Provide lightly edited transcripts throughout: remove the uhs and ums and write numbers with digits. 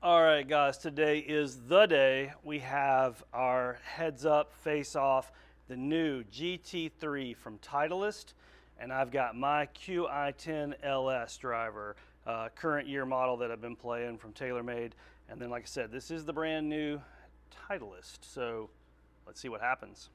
All right, guys, today is the day we have our heads up face off the new GT3 from Titleist, and I've got my Qi10 LS driver, current year model that I've been playing from TaylorMade. And then, like I said, this is the brand new Titleist, so let's see what happens.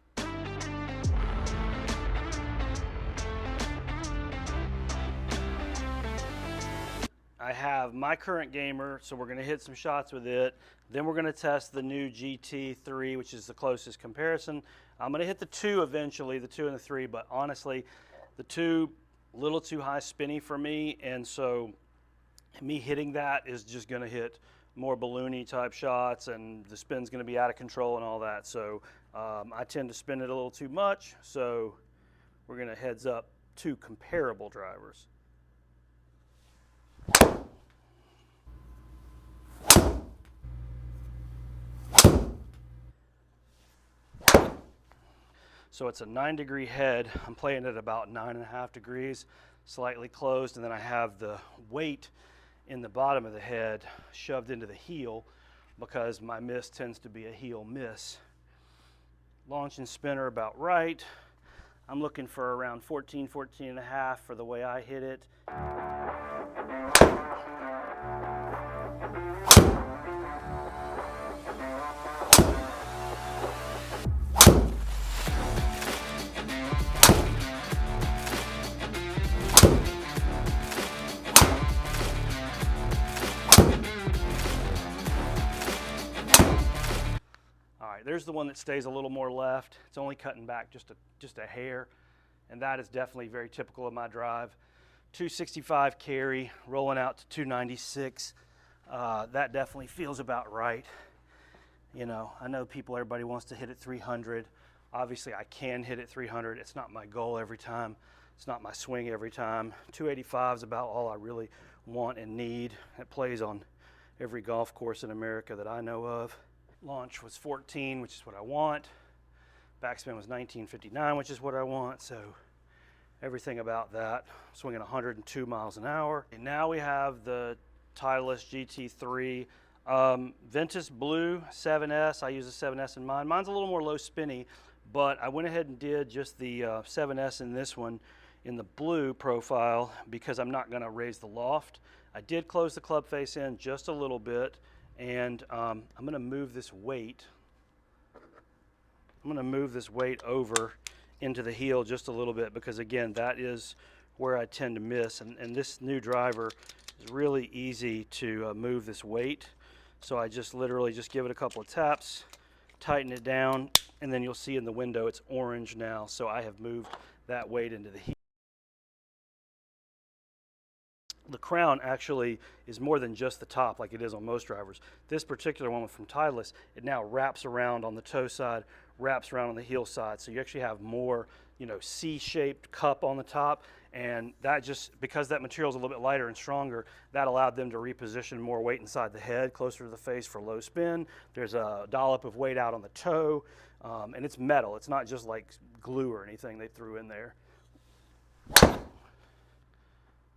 I have my current gamer, so we're going to hit some shots with it. Then we're going to test the new GT3, which is the closest comparison. I'm going to hit the 2 eventually, the 2 and the 3, but honestly, the 2, a little too high spinny for me, and so me hitting that is just going to hit more balloony type shots, and the spin's going to be out of control and all that. So I tend to spin it a little too much, so we're going to heads up 2 comparable drivers. So it's a 9-degree head. I'm playing at about 9.5 degrees, slightly closed, and then I have the weight in the bottom of the head shoved into the heel because my miss tends to be a heel miss. Launch and spinner about right. I'm looking for around 14, 14.5 for the way I hit it. There's the one that stays a little more left. It's only cutting back just a hair, and that is definitely very typical of my drive. 265 carry, rolling out to 296. That definitely feels about right. You know, I know everybody wants to hit at 300. Obviously, I can hit at 300. It's not my goal every time. It's not my swing every time. 285 is about all I really want and need. It plays on every golf course in America that I know of. Launch was 14, which is what I want. Backspin was 1959, which is what I want. So everything about that, swinging 102 miles an hour. And now we have the Titleist GT3 Ventus Blue 7S. I use a 7S in mine. Mine's a little more low spinny, but I went ahead and did just the 7S in this one in the blue profile because I'm not going to raise the loft. I did close the club face in just a little bit. And I'm going to move this weight. I'm going to move this weight over into the heel just a little bit because, again, that is where I tend to miss. And this new driver is really easy to move this weight. So I just literally just give it a couple of taps, tighten it down, and then you'll see in the window it's orange now. So I have moved that weight into the heel. The crown actually is more than just the top like it is on most drivers. This particular one from Titleist, it now wraps around on the toe side, wraps around on the heel side. So you actually have more, C-shaped cup on the top. And that just, because that material is a little bit lighter and stronger, that allowed them to reposition more weight inside the head, closer to the face for low spin. There's a dollop of weight out on the toe, and it's metal. It's not just like glue or anything they threw in there.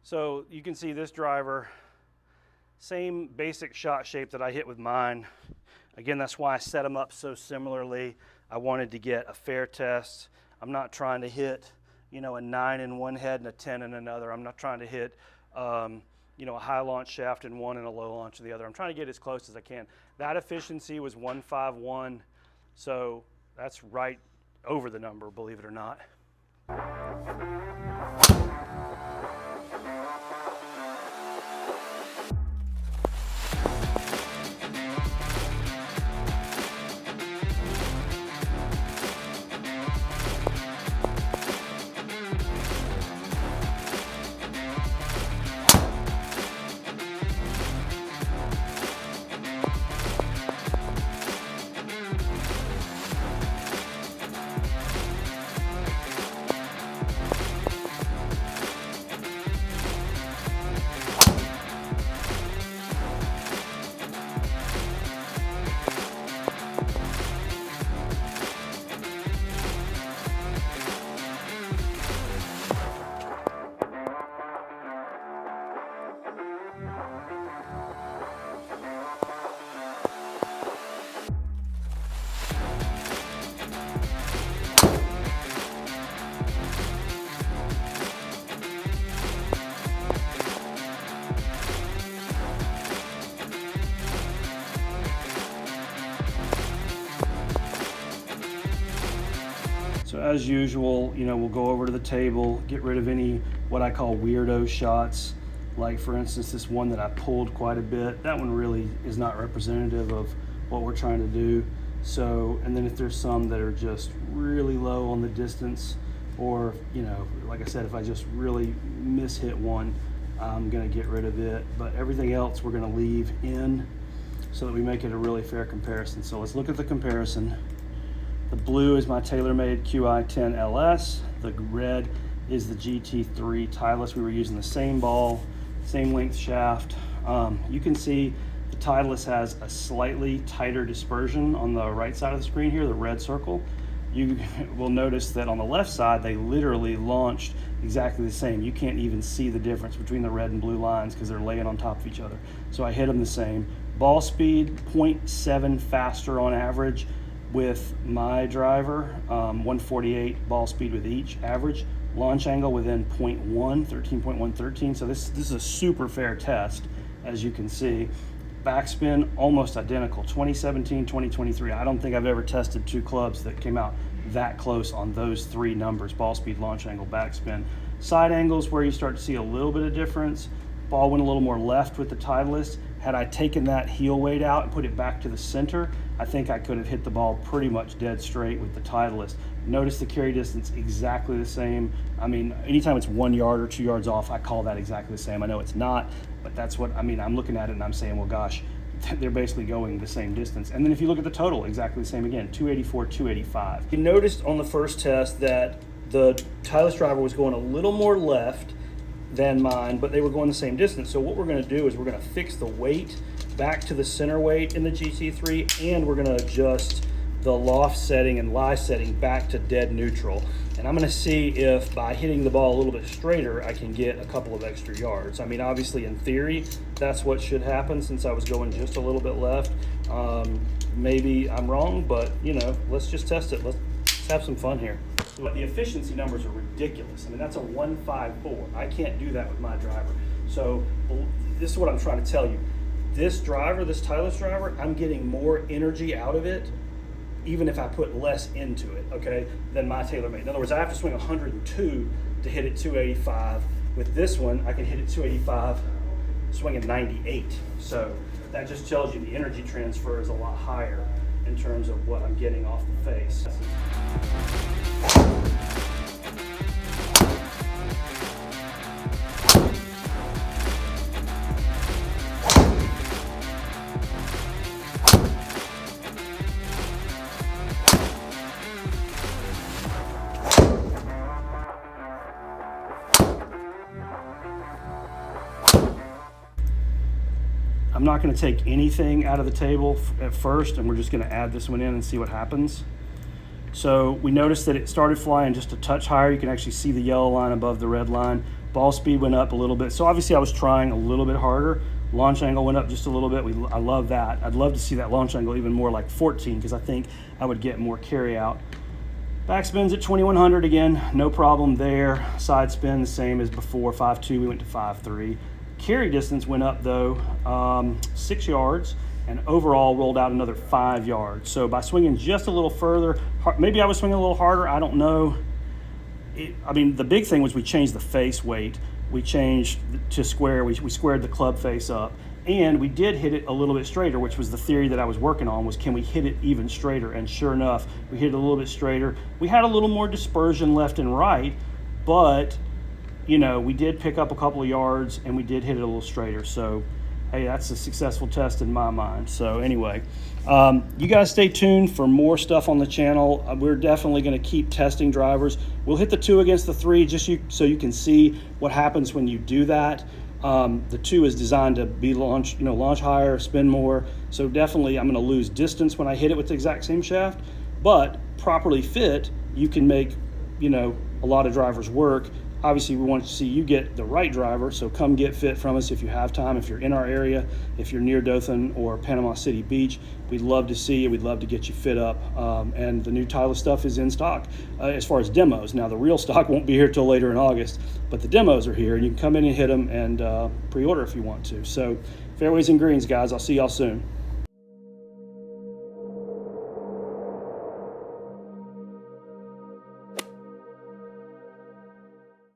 So you can see this driver, same basic shot shape that I hit with mine. Again, that's why I set them up so similarly. I wanted to get a fair test. I'm not trying to hit, a 9 in one head and a 10 in another. I'm not trying to hit, a high launch shaft in one and a low launch in the other. I'm trying to get as close as I can. That efficiency was 151, so that's right over the number, believe it or not. as usual, you know, we'll go over to the table, get rid of any what I call weirdo shots. Like for instance, this one that I pulled quite a bit, that one really is not representative of what we're trying to do. So, and then if there's some that are just really low on the distance, or, you know, like I said, if I just really mishit one, I'm gonna get rid of it. But everything else we're gonna leave in so that we make it a really fair comparison. So let's look at the comparison. The blue is my TaylorMade Qi10 LS. The red is the GT3 Titleist. We were using the same ball, same length shaft. You can see the Titleist has a slightly tighter dispersion on the right side of the screen here, the red circle. You will notice that on the left side, they literally launched exactly the same. You can't even see the difference between the red and blue lines because they're laying on top of each other. So I hit them the same. Ball speed, 0.7 faster on average with my driver, 148 ball speed with each average. Launch angle within 0.1, 13.113. So this is a super fair test, as you can see. Backspin, almost identical, 2017, 2023. I don't think I've ever tested two clubs that came out that close on those three numbers: ball speed, launch angle, backspin. Side angles where you start to see a little bit of difference. Ball went a little more left with the Titleist. Had I taken that heel weight out and put it back to the center, I think I could have hit the ball pretty much dead straight with the Titleist. Notice the carry distance exactly the same. I mean, anytime it's 1 yard or 2 yards off, I call that exactly the same. I know it's not, but that's what, I mean, I'm looking at it and I'm saying, well, gosh, they're basically going the same distance. And then if you look at the total, exactly the same again, 284, 285. You noticed on the first test that the Titleist driver was going a little more left than mine, but they were going the same distance. So what we're gonna do is we're gonna fix the weight back to the center weight in the GT3, and we're gonna adjust the loft setting and lie setting back to dead neutral. And I'm gonna see if by hitting the ball a little bit straighter, I can get a couple of extra yards. I mean, obviously in theory, that's what should happen since I was going just a little bit left. Maybe I'm wrong, but you know, let's just test it. Let's have some fun here. But the efficiency numbers are ridiculous. I mean, that's a 154. I can't do that with my driver. So this is what I'm trying to tell you. This driver, this Titleist driver, I'm getting more energy out of it, even if I put less into it, okay, than my TaylorMade. In other words, I have to swing 102 to hit it 285. With this one, I can hit it 285, swinging 98. So that just tells you the energy transfer is a lot higher in terms of what I'm getting off the face. I'm not going to take anything out of the table at first, and we're just going to add this one in and see what happens. So we noticed that it started flying just a touch higher. You can actually see the yellow line above the red line. Ball speed went up a little bit. So obviously I was trying a little bit harder. Launch angle went up just a little bit. I love that. I'd love to see that launch angle even more, like 14, because I think I would get more carry out. Backspin's at 2100 again, no problem there. Side spin the same as before, 5.2, we went to 5.3. Carry distance went up though, 6 yards, and overall rolled out another 5 yards. So by swinging just a little further, maybe I was swinging a little harder, I don't know. I mean, the big thing was we changed the face weight. We changed to square, we squared the club face up. And we did hit it a little bit straighter, which was the theory that I was working on, was can we hit it even straighter? And sure enough, we hit it a little bit straighter. We had a little more dispersion left and right, but you know, we did pick up a couple of yards and we did hit it a little straighter. So, hey, that's a successful test in my mind. So anyway, you guys stay tuned for more stuff on the channel. We're definitely going to keep testing drivers. We'll hit the 2 against the 3 just so you can see what happens when you do that. The 2 is designed to be launch higher, spin more. So definitely I'm going to lose distance when I hit it with the exact same shaft, but properly fit, you can make, you know, a lot of drivers work. Obviously, we want to see you get the right driver, so come get fit from us if you have time. If you're in our area, if you're near Dothan or Panama City Beach, we'd love to see you. We'd love to get you fit up. And the new Titleist stuff is in stock as far as demos. Now, the real stock won't be here till later in August, but the demos are here, and you can come in and hit them and pre-order if you want to. So, fairways and greens, guys. I'll see y'all soon.